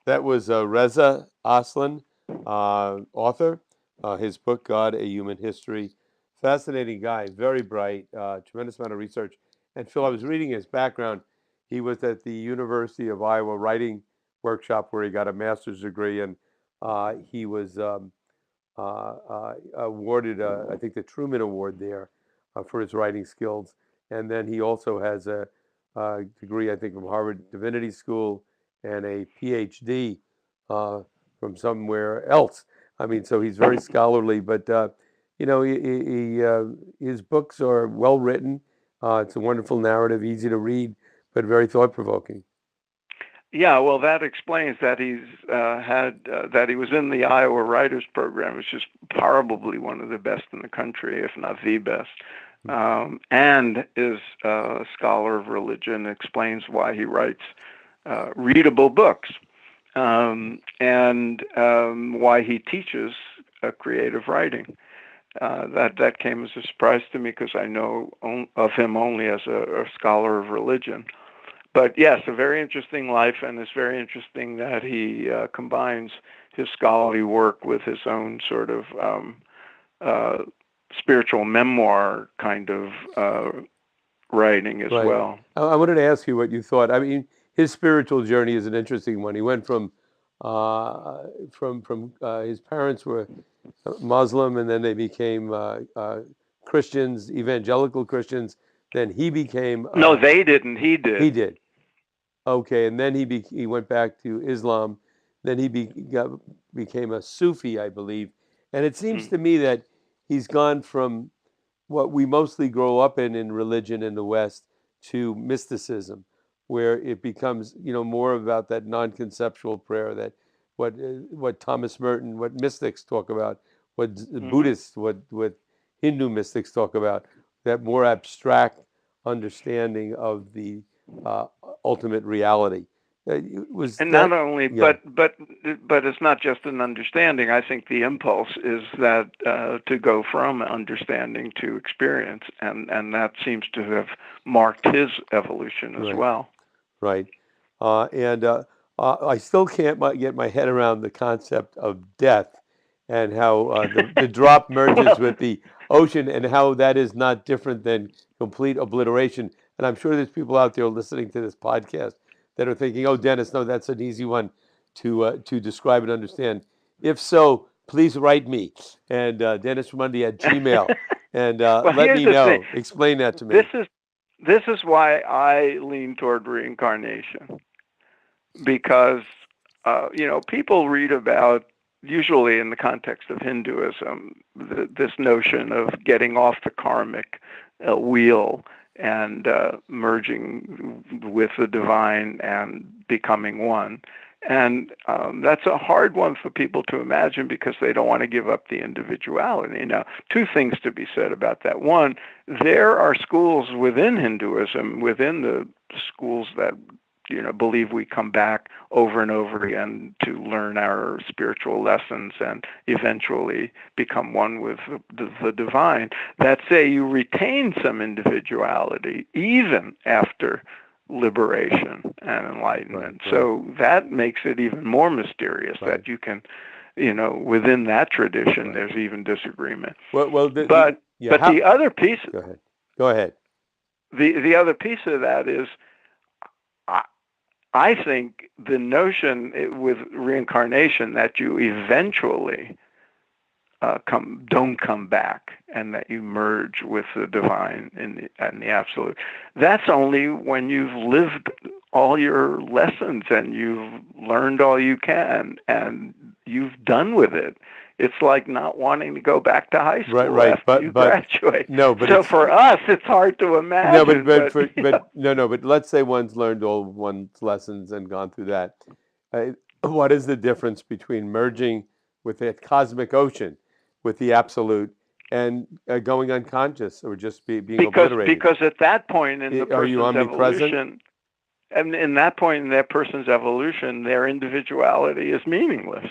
That was Reza Aslan, author. His book, God, A Human History. Fascinating guy, very bright, tremendous amount of research. And Phil, I was reading his background. He was at the University of Iowa writing workshop where he got a master's degree, and he was awarded, I think, the Truman Award there for his writing skills. And then he also has a degree, I think, from Harvard Divinity School and a PhD from somewhere else. I mean, so he's very scholarly, but his books are well written. It's a wonderful narrative, easy to read, but very thought provoking. Yeah, well, that explains that that he was in the Iowa Writers Program, which is probably one of the best in the country, if not the best, and is a scholar of religion. Explains why he writes readable books, and why he teaches creative writing. That came as a surprise to me because I know of him only as a scholar of religion. But yes, a very interesting life, and it's very interesting that he combines his scholarly work with his own sort of spiritual memoir kind of writing as Right. well. I wanted to ask you what you thought. I mean, his spiritual journey is an interesting one. He went from his parents were Muslim, and then they became Christians, evangelical Christians. Then he became No, they didn't. He he did. did. Okay, and then he went back to Islam. Then became a Sufi, I believe. And it seems to me that he's gone from what we mostly grow up in religion in the West to mysticism, where it becomes more about that non-conceptual prayer, that what Thomas Merton, what mystics talk about, what Buddhists, what Hindu mystics talk about, that more abstract understanding of the uh, ultimate reality. Was And that, not only, yeah, but it's not just an understanding. I think the impulse is that to go from understanding to experience, and that seems to have marked his evolution as right, well. right. And I still can't get my head around the concept of death and how the drop merges Well, with the ocean and how that is not different than complete obliteration. And I'm sure there's people out there listening to this podcast that are thinking, "Oh, Dennis, no, that's an easy one to describe and understand." If so, please write me and Dennis Ramundi at Gmail and well, let here's me the thing. know. Explain that to This me. is this is why I lean toward reincarnation, because people read about, usually in the context of Hinduism, this notion of getting off the karmic wheel and merging with the divine and becoming one. And that's a hard one for people to imagine because they don't want to give up the individuality. Now, two things to be said about that. One, there are schools within Hinduism, within the schools that believe we come back over and over again to learn our spiritual lessons and eventually become one with the divine, that say you retain some individuality even after liberation and enlightenment. Right. So that makes it even more mysterious Right. that you can, within that tradition, Right. there's even disagreement. Well, But yeah. but How? the other piece, Go ahead. Go ahead. the other piece of that is, I think the notion with reincarnation that you eventually don't come back and that you merge with the divine and the absolute. That's only when you've lived all your lessons and you've learned all you can and you've done with it. It's like not wanting to go back to high Right. school Right. after you graduate. No, but So it's for us, it's hard to no, imagine. But no. But let's say one's learned all one's lessons and gone through that. What is the difference between merging with the cosmic ocean, with the absolute, and going unconscious or just being obliterated? because at that point in the Are you person's omnipresent? evolution, and in that point in that person's evolution, their individuality is meaningless.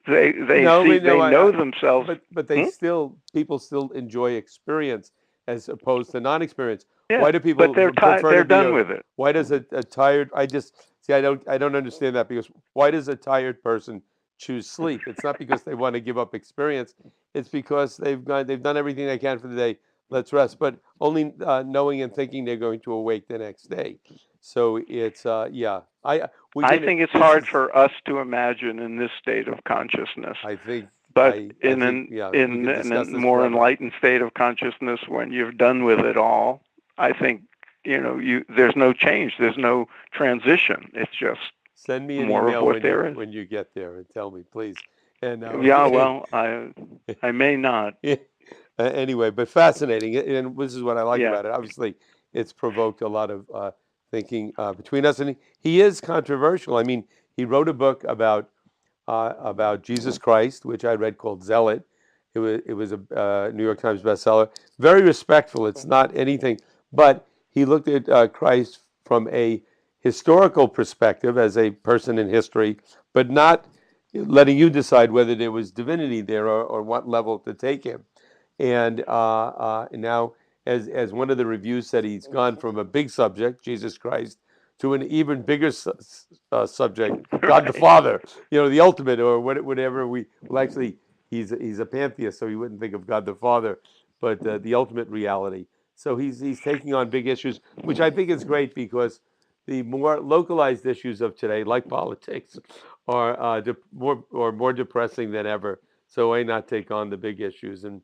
No, They know themselves. but they Hmm? still people still enjoy experience as opposed to non-experience. Yeah, Why do but people prefer to they're be done a? with it. Why does a tired? I just See, I don't understand that, because why does a tired person choose sleep? It's not because they want to give up experience. It's because they've done everything they can for the day. Let's rest, but only knowing and thinking they're going to awake the next day. So it's yeah. We I can. think it's This hard is. for us to imagine in this state of consciousness. I think. But I in think. an Yeah. We in could in a discuss this more forever. enlightened state of consciousness, when you're done with it all, I think there's no change, there's no transition. It's just Send me an more of email what there is. when you get there and tell me, please. And Yeah, well, I may not. anyway, but fascinating, and this is what I like Yeah, about it. Obviously, it's provoked a lot of thinking between us, and he is controversial. I mean, he wrote a book about Jesus Christ, which I read, called Zealot. It was a New York Times bestseller. Very respectful. It's not anything, but he looked at Christ from a historical perspective as a person in history, but not letting you decide whether there was divinity there, or what level to take him. And now, as one of the reviews said, he's gone from a big subject, Jesus Christ, to an even bigger subject, God the right. Father. The ultimate, or whatever we. Well, actually, he's a pantheist, so he wouldn't think of God the Father, but the ultimate reality. So he's taking on big issues, which I think is great, because the more localized issues of today, like politics, are more depressing than ever. So why not take on the big issues and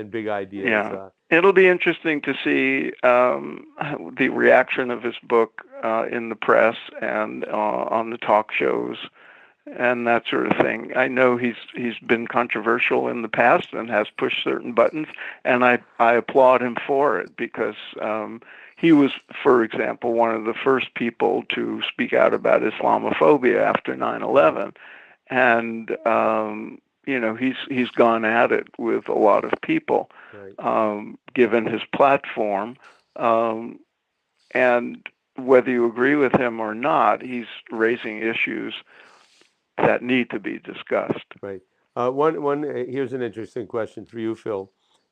big ideas? Yeah, it'll be interesting to see the reaction of his book in the press and on the talk shows and that sort of thing. I know he's been controversial in the past and has pushed certain buttons, and I applaud him for it, because he was, for example, one of the first people to speak out about Islamophobia after 9/11, and he's gone at it with a lot of people, Right. given his platform, and whether you agree with him or not, he's raising issues that need to be discussed. Right. Here's an interesting question for you, Phil.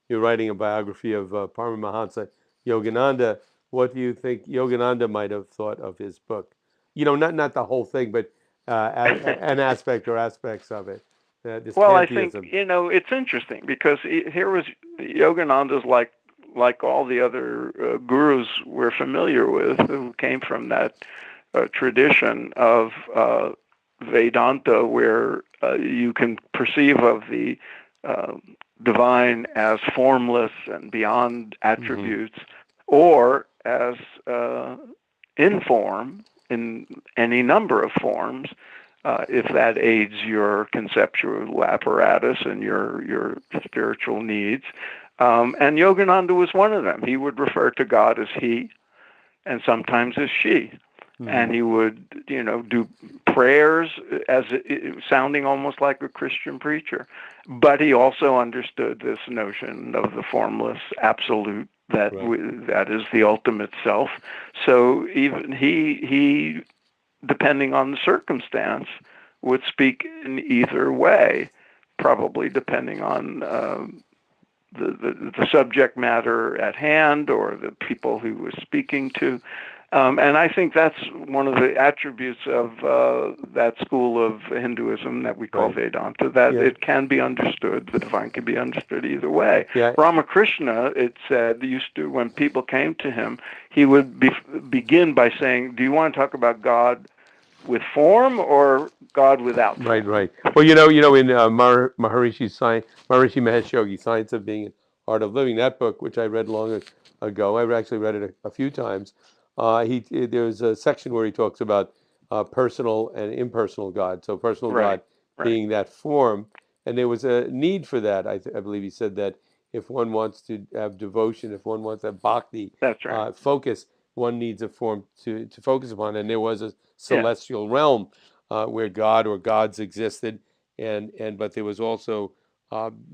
You're writing a biography of Paramahansa Yogananda. What do you think Yogananda might have thought of his book? Not the whole thing, but an aspect or aspects of it. This Well, I think pantheism. it's interesting, because here was Yogananda's, like all the other gurus we're familiar with, who came from that tradition of Vedanta, where you can perceive of the uh, divine as formless and beyond Hmm. attributes, or as in form, in any number of forms, if that aids your conceptual apparatus and your spiritual needs. And Yogananda was one of them. He would refer to God as he, and sometimes as she. Hmm. And he would, do prayers as sounding almost like a Christian preacher. But he also understood this notion of the formless absolute that Right. that is the ultimate self. So even he, depending on the circumstance, would speak in either way, probably depending on the subject matter at hand or the people he was speaking to. And I think that's one of the attributes of that school of Hinduism that we call Right. Vedanta, that Yeah. it can be understood, the divine can be understood either way. Yeah. Ramakrishna, it said, used to, when people came to him, he would begin by saying, do you want to talk about God with form or God without Right. form? Right. Well, in Maharishi Mahesh Yogi, Science of Being and Art of Living, that book, which I read long ago, I've actually read it a few times. There's a section where he talks about personal and impersonal God. So personal God Right, right. being that form, and there was a need for that. I believe he said that if one wants to have devotion, if one wants to have bhakti, That's right. focus, one needs a form to focus upon, and there was a Yeah. celestial realm where God or gods existed, but there was also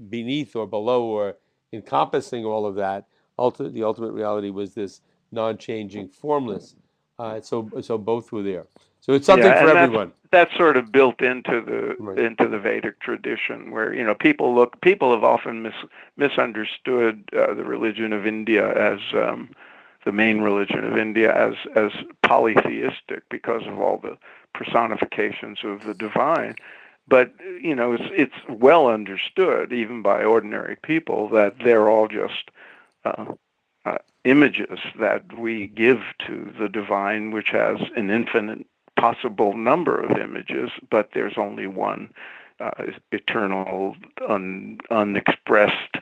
beneath or below or encompassing all of that. The ultimate reality was this non-changing, formless. So both were there. So it's something Yeah, for and everyone. that's sort of built into Right. the Vedic tradition, where people have often misunderstood the religion of India as the main religion of India as polytheistic because of all the personifications of the divine. But it's well understood even by ordinary people that they're all just images that we give to the divine, which has an infinite possible number of images, but there's only one eternal, unexpressed,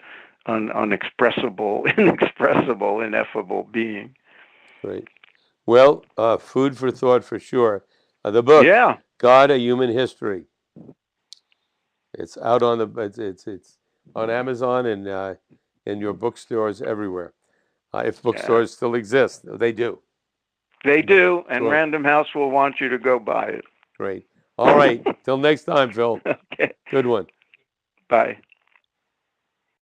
inexpressible, ineffable being. Great. Well, food for thought for sure. The book, Yeah. God: A Human History. It's out on it's on Amazon and in your bookstores everywhere. If bookstores still exist, they do. They do, and Sure. Random House will want you to go buy it. Great. All right. Till next time, Phil. Okay. Good one. Bye.